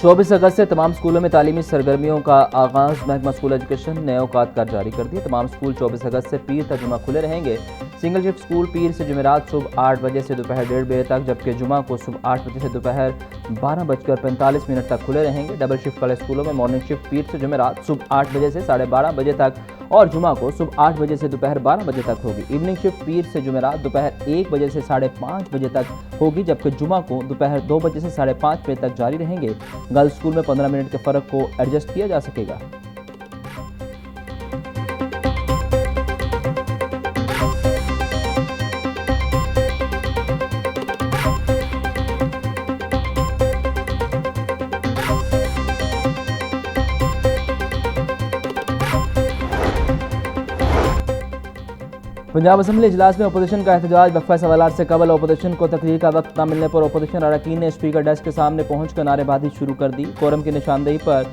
24 अगस्त से तमाम स्कूलों में तालीमी सरगर्मियों का आगाज़। महकमा स्कूल एजुकेशन ने औकात कार्ड जारी कर दिए। तमाम स्कूल 24 अगस्त से पीर तक जुमा खुले रहेंगे। सिंगल शिफ्ट स्कूल पीर से जुमेरात सुबह 8 बजे से दोपहर 1:30 बजे तक, जबकि जुमा को सुबह 8 बजे से दोपहर 12:45 तक खुले रहेंगे। डबल शिफ्ट वाले स्कूलों में मॉर्निंग शिफ्ट पीर से जुमेरात सुबह 8 बजे से 12:30 बजे तक और जुमा को सुबह 8 बजे से दोपहर 12 बजे तक होगी। इवनिंग शिफ्ट पीर से जुमेरात दोपहर 1 बजे से 5:30 बजे तक होगी, जबकि जुमा को दोपहर 2 बजे से 5:30 बजे तक जारी रहेंगे। गर्ल्स स्कूल में 15 मिनट के फ़र्क को एडजस्ट किया जा सकेगा। पंजाब असम्बली इजलास में अपोजिशन का एहतजाज। वक्फा सवालात से कबल अपोजिशन को तकरीर का वक्त न मिलने पर अपोजिशन अरकान ने स्पीकर डेस्क के सामने पहुंचकर नारेबाजी शुरू कर दी। कोरम की निशानदेही पर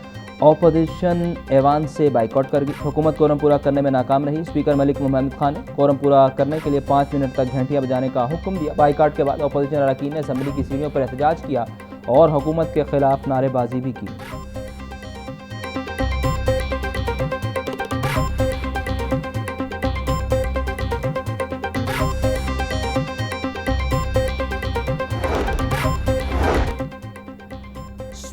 अपोजिशन ऐवान से बाइकआउट कर गई। हुकूमत कोरम पूरा करने में नाकाम रही। स्पीकर मलिक मोहम्मद खान ने कोरम पूरा करने के लिए 5 मिनट तक घंटियां बजाने का हुक्म दिया। बाइकआउट के बाद अपोजिशन अरकान ने असम्बली की सीढ़ियों पर एहतजाज किया और हुकूमत के खिलाफ नारेबाजी भी की।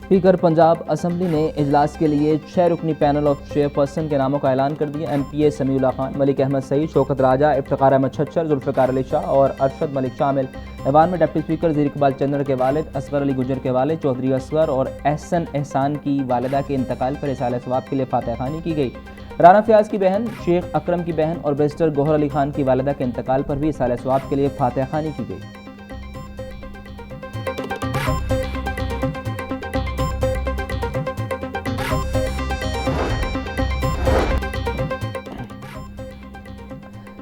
स्पीकर पंजाब असम्बली ने इजलास के लिए 6 रुकनी पैनल ऑफ चेयरपर्सन के नामों का ऐलान कर दिया। MPA समीउल्लाह खान, मलिक अहमद सईद, शौकत राजा, इफ्तिखार अहमद छच्चर, जुल्फ़िकार अली शाह और अरशद मलिक शामिल। ऐवान में डिप्टी स्पीकर ज़ीर इकबाल चंद्र के वालिद, असगर अली गुजर के वालिद, चौधरी असगर और एहसन एहसान की वालिदा के इंतकाल पर इसाले सवाब के लिए फातह खानी की गई। राना फयाज की बहन, शेख अकरम की बहन और बैरिस्टर गोहर अली खान की वालिदा के इंतकाल पर भी इसाले सवाब के लिए फातह खानी की गई।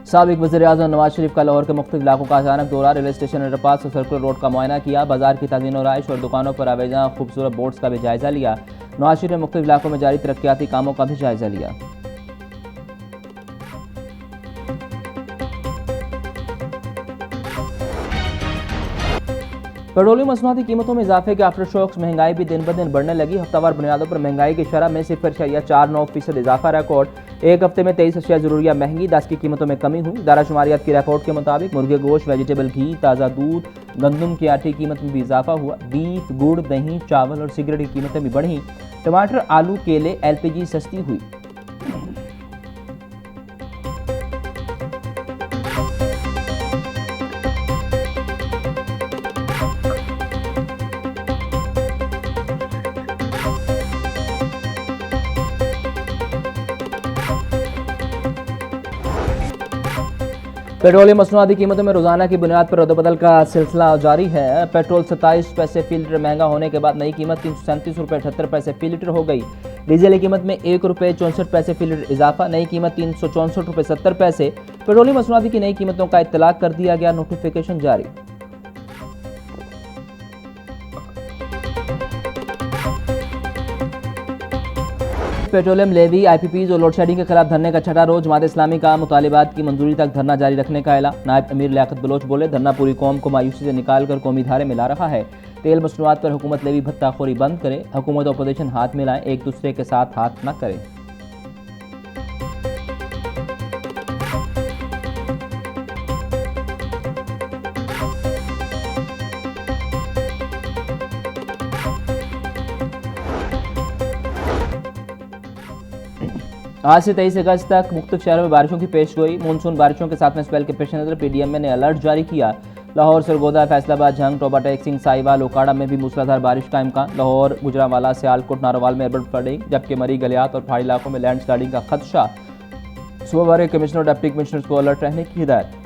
साबिक वज़ीर-ए-आज़म नवाज शरीफ का लाहौर के मुख्तलिफ इलाकों का अचानक दौरा। रेलवे स्टेशन, अंडरपास और सर्कुलर रोड का मुआयना किया। बाजार की ताज़ीन और आइश और दुकानों पर आवेजा खूबसूरत बोर्ड्स का भी जायजा लिया। नवाज शरीफ ने मुख्तलिफ इलाकों में जारी तरक्याती कामों का भी जायजा लिया। पेट्रोलियम मसनूआती कीमतों में इजाफे के आफ्टर शॉक्स। महंगाई भी दिन ब दिन बढ़ने लगी। हफ्तावार बुनियादों पर महंगाई की शरह में 0.49% इजाफा रिकॉर्ड। एक हफ्ते में 23 अशिया ज़रूरिया महंगी, 10 की कीमतों में कमी हुई। दारा शुमारियात की रिकॉर्ड के मुताबिक मुर्गे गोश्त, वेजिटेबल घी, ताज़ा दूध, गंदम के आटे की कीमत में भी इजाफा हुआ। बीफ, गुड़, दही, चावल और सिगरेट की कीमतें भी बढ़ी। टमाटर, आलू, केले, LPG सस्ती हुई। पेट्रोलियम मसनूआती कीमतों में रोजाना की बुनियाद पर रद्दबदल का सिलसिला जारी है। पेट्रोल 27 पैसे फी लीटर महंगा होने के बाद नई कीमत 337 रुपये 78 पैसे फी लीटर हो गई। डीजल की कीमत में 1 रुपये 64 पैसे फी लीटर इजाफा, नई कीमत 364 रुपये 70 पैसे। पेट्रोलियम मसनूआती की नई कीमतों का इत्तलाक कर दिया गया, नोटिफिकेशन जारी। पेट्रोलियम लेवी, IPPs और लोड शेडिंग के खिलाफ धरने का छठा रोज। जमात इस्लामी का मुतालिबात की मंजूरी तक धरना जारी रखने का ऐलान। नायब अमीर लियाकत बलोच बोले, धरना पूरी कौम को मायूसी से निकाल कर कौमी धारे में ला रहा है। तेल मसनूआत पर हुकूमत लेवी भत्ताखोरी बंद करे। हुकूमत और अपोजिशन हाथ मिलाएं, एक दूसरे के साथ हाथ न करें। आज से 23 अगस्त तक मुख्तलिफ शहरों में बारिशों की पेशगोई। मानसून बारिशों के 7वें स्पेल के पेश नज़र PDMA ने अलर्ट जारी किया। लाहौर, सरगोदा, फैसलाबाद, झंग, टोबा टेक्सिंग, साहिवाल, ओकाड़ा में भी मूसलाधार बारिश का इम्कान। लाहौर, गुजरांवाला, सियालकोट, नारोवाल में अर्बन फ्लडिंग, जबकि मरी, गलियात और पहाड़ी इलाकों में लैंड स्लाइडिंग का खदशा। सूबावार कमिश्नर और डिप्टी कमिश्नर्स को अलर्ट रहने की हिदायत।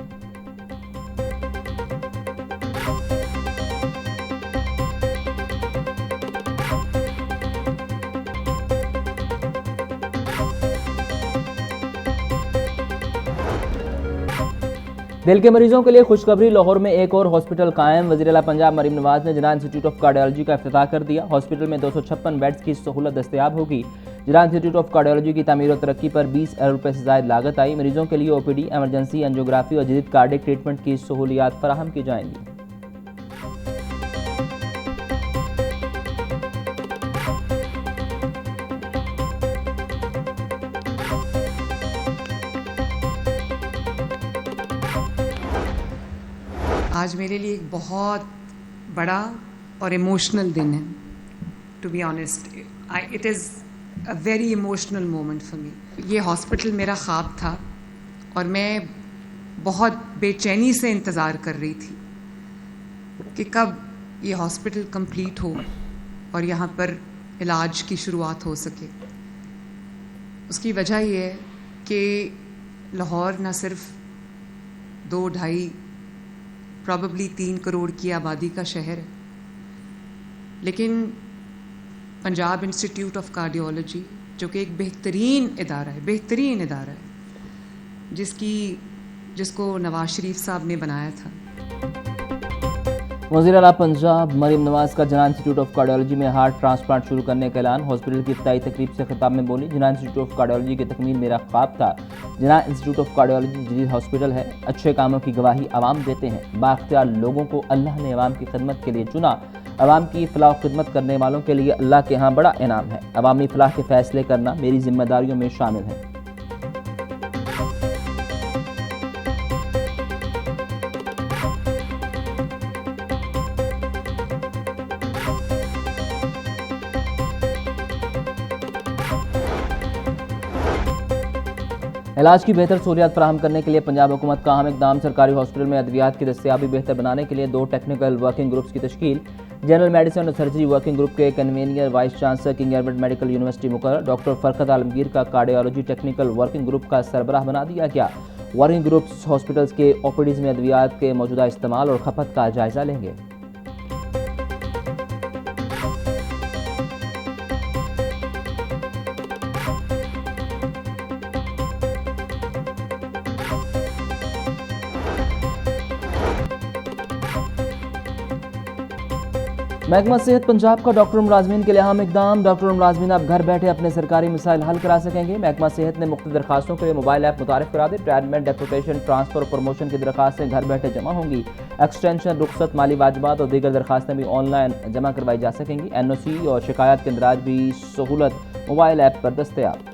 दिल के मरीजों के लिए खुशखबरी। लाहौर में एक और हॉस्पिटल कायम। वज़ीर-ए-आला पंजाब मरीम नवाज ने जिन्ना इंस्टीट्यूट ऑफ कार्डियोलॉजी का इफ्तिताह कर दिया। हॉस्पिटल में 256 बेड्स की सहूलत दस्तयाब होगी। जिन्ना इंस्टीट्यूट ऑफ कार्डियोलॉजी की तामीर और तरक्की पर 20 अरब रुपये से ज़ायद लागत आई। मरीजों के लिए OPD, एमरजेंसी, एंजियोग्राफी और जदीद कार्डियक ट्रीटमेंट की सहूलियात फराहम की जाएंगी। आज मेरे लिए एक बहुत बड़ा और इमोशनल दिन है, to be honest. It is a very emotional moment for me. ये हॉस्पिटल मेरा ख्वाब था और मैं बहुत बेचैनी से इंतज़ार कर रही थी कि कब ये हॉस्पिटल कंप्लीट हो और यहाँ पर इलाज की शुरुआत हो सके। उसकी वजह ये है कि लाहौर न सिर्फ 2-2.5 प्रॉबेबली 3 करोड़ की आबादी का शहर है, लेकिन पंजाब इंस्टीट्यूट ऑफ कार्डियोलॉजी जो कि एक बेहतरीन इदारा है जिसको नवाज शरीफ साहब ने बनाया था। वज़ीर आला पंजाब मरीम नवाज का जिन्ना इंस्टीट्यूट ऑफ कार्डियोलॉजी में हार्ट ट्रांसप्लांट शुरू करने का ऐलान। हॉस्पिटल की इफ्ताही तकरीब से खिताब में बोली, जिन्ना इंस्टीट्यूट ऑफ कार्डियोलॉजी की तकमील मेरा ख्वाब था। जिन्ना इंस्टीट्यूट ऑफ कार्डियोलॉजी जदीद हॉस्पिटल है। अच्छे कामों की गवाही आवाम देते हैं। बाख्तियार लोगों को अल्लाह ने अवाम की खिदमत के लिए चुना। अवाम की फलाह खिदमत करने वालों के लिए अल्लाह के यहाँ बड़ा इनाम है। अवामी फलाह के फैसले करना मेरी जिम्मेदारियों में शामिल है। इलाज की बेहतर सहूलियात फराहम करने के लिए पंजाब हुकूमत का अहम इकदाम। सरकारी हॉस्पिटल में अद्वियात की दस्तियाबी बेहतर बनाने के लिए 2 टेक्निकल वर्किंग ग्रुप्स की तश्कील। जनरल मेडिसिन और सर्जरी वर्किंग ग्रुप के convener vice chancellor king Edward medical university मुकर्रर। डॉक्टर फरकत आलमगीर का कार्डियोलॉजी टेक्निकल वर्किंग ग्रुप का सरबराह बना दिया गया। वर्किंग ग्रुप्स हॉस्पिटल्स के ओपीडीज में अद्वियात के मौजूदा इस्तेमाल और खपत का जायजा लेंगे। महकमा सेहत पंजाब का डॉक्टर मुलाजमीन के लिए अहम इकदाम। डॉक्टर मुलाजमीन अब घर बैठे अपने सरकारी मसाइल हल करा सकेंगे। महकमा सेहत ने मुख्तलिफ दरखास्तों के लिए मोबाइल ऐप मुतारिफ करा दी। रिटायरमेंट, डेपुटेशन, ट्रांसफर और प्रमोशन की दरखास्तें घर बैठे जमा होंगी। एक्सटेंशन, रुखसत, माली वाजबात और दीगर दरखास्तें भी ऑनलाइन जमा करवाई जा सकेंगी। NOC और शिकायत के इंदराज भी सहूलत मोबाइल ऐप पर दस्तयाब।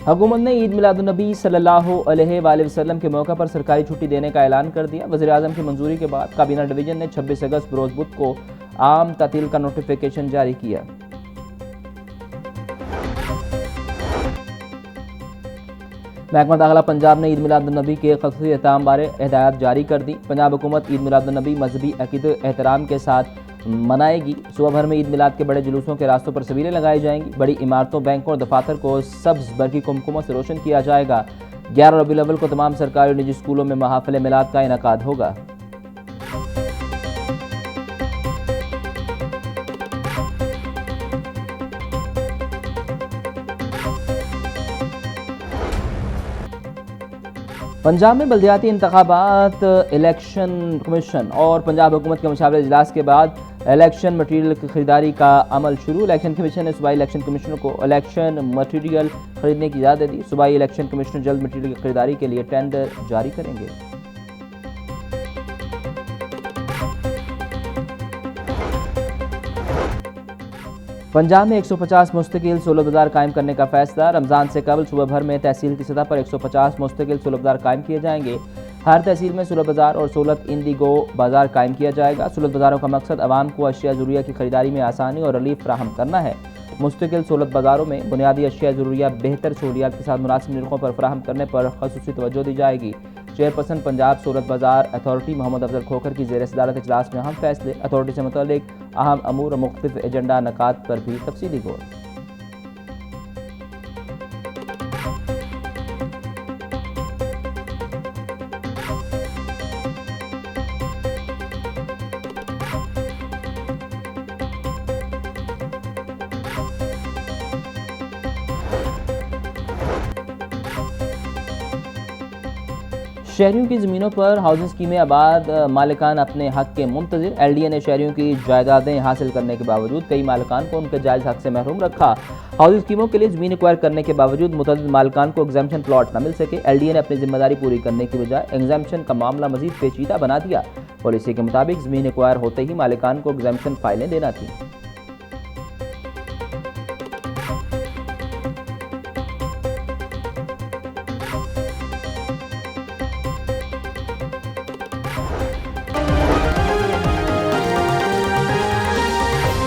हुकूमत ने ईद मिलादुन्नबी सल्लल्लाहु अलैहि वसल्लम के मौके पर सरकारी छुट्टी देने का ऐलान कर दिया। वज़ीर आज़म की मंजूरी के बाद काबीना डिवीजन ने 26 अगस्त बरोज़ बुध को आम तातील का नोटिफिकेशन जारी किया। महकमा दाखिला पंजाब ने ईद मिलादुन्नबी के ख़ुसूसी एहतमाम बारे हिदायत जारी कर दी। पंजाब हुकूमत ईद मिलादुन्नबी मजहबी अक़ीदत एहतराम के साथ मनाएगी। सुबह भर में ईद मिलाद के बड़े जुलूसों के रास्तों पर सबीलें लगाई जाएंगी। बड़ी इमारतों, बैंकों और दफातर को सब्ज़ बरकी कुमकुमों से रोशन किया जाएगा। 11 रबीउल अव्वल को तमाम सरकारी और निजी स्कूलों में महाफिल मिलाद का इनेकाद होगा। पंजाब में बल्दियाती इंतखाबात, इलेक्शन कमीशन और पंजाब हुकूमत के मुशावरत इजलास के बाद इलेक्शन मटीरियल की खरीदारी का अमल शुरू। इलेक्शन कमीशन ने सूबाई इलेक्शन कमिश्नर को इलेक्शन मटीरियल खरीदने की इजाज़त दे दी। सूबाई इलेक्शन कमिश्नर जल्द मटीरियल की खरीदारी के लिए टेंडर जारी करेंगे। पंजाब में 150 मुस्तकिल सहूलत बाजार कायम करने का फैसला। रमज़ान से कबल सुबह भर में तहसील की सतह पर 150 मुस्तकिल सहूलत बाजार कायम किए जाएंगे। हर तहसील में सहूलत बाजार और सहूलत इंडिगो बाजार कायम किया जाएगा। सहूलत बाजारों का मकसद आवाम को अशिया ज़रूरिया की खरीदारी में आसानी और रिलीफ फराहम करना है। मुस्तकिल सहूलत बाजारों में बुनियादी अशिया ज़रूरिया बेहतर सहूलियात के साथ मुनासिब निर्खों पर फराहम करने पर खसूसी तवज्जो दी जाएगी। चेयरपर्सन पंजाब सहूलत बाजार अथॉरिटी मोहम्मद अफजल खोखर की ज़ेर सदारत इजलास में अहम फैसले। अथॉरिटी से मुतल्लिक अहम अमूर और मुख्तलिफ एजेंडा नकात पर भी तफसीली गौर। शहरियों की ज़मीनों पर हाउसिंग स्कीमें आबाद मालिकान अपने हक के मुंतज़िर। LDA ने शहरियों की जायदादें हासिल करने के बावजूद कई मालिकान को उनके जायज़ हक से महरूम रखा। हाउसिंग स्कीमों के लिए ज़मीन एक्वायर करने के बावजूद मुतअद्दिद मालिकान को एग्जाम्पशन प्लॉट न मिल सके। LDA ने अपनी जिम्मेदारी पूरी करने की बजाय एग्जाम्पशन का मामला मजीद पेचीदा बना दिया। पॉलिसी के मुताबिक ज़मीन एक्वायर होते ही मालिकान को एग्जाम्पशन फाइलें देना थी।